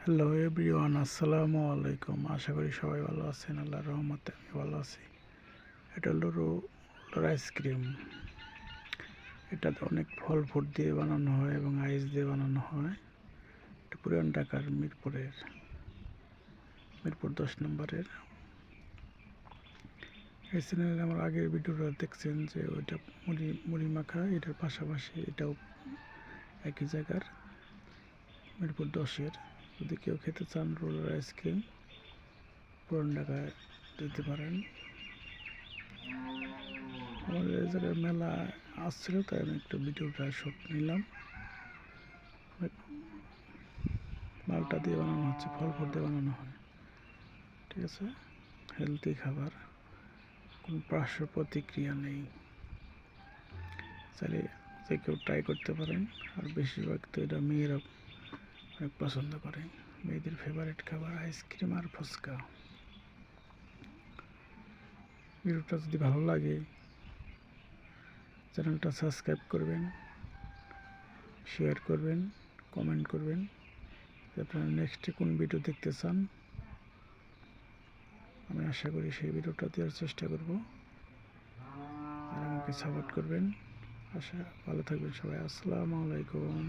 Hello everyone, আসসালামু আলাইকুম। আশা করি সবাই ভালো আছেন। আল্লাহর রহমতে আমি ভালো আছি। এটা হলো রোলার আইসক্রিম। এটাতে অনেক ফল ফুড দিয়ে বানানো হয় এবং আইস দিয়ে বানানো হয়। এটা পুরান ঢাকার মিরপুর 10 নম্বরের। এই চ্যানেলে আমার আগের ভিডিওটা দেখছেন যে ওইটা মুড়ি মাখা, এটার পাশাপাশি এটাও একই জায়গার মিরপুর 10-এর। যদি কেউ খেতে চান রোলার আইসক্রিম, পুরান ঢাকায় দিতে পারেন। আমাদের এই জায়গায় মেলা আসছিল, তাই আমি একটু ভিডিওটা শট নিলাম। মালটা দিয়ে বানানো হচ্ছে, ফল ফুল দিয়ে বানানো হয়, ঠিক আছে। হেলদি খাবার, কোনো পার্শ্ব প্রতিক্রিয়া নেই। চাইলে যে কেউ ট্রাই করতে পারেন। আর বেশিরভাগ তো এটা মেয়েরা অনেক পছন্দ করে। মেয়েদের ফেভারিট খাবার আইসক্রিম আর ফুচকা। ভিডিওটা যদি ভালো লাগে চ্যানেলটা সাবস্ক্রাইব করবেন, শেয়ার করবেন, কমেন্ট করবেন যে আপনারা নেক্সটে কোন ভিডিও দেখতে চান। আমি আশা করি সেই ভিডিওটা দেওয়ার চেষ্টা করব, আর আমাকে সাপোর্ট করবেন। ভালো থাকবেন সবাই। আসসালামু আলাইকুম।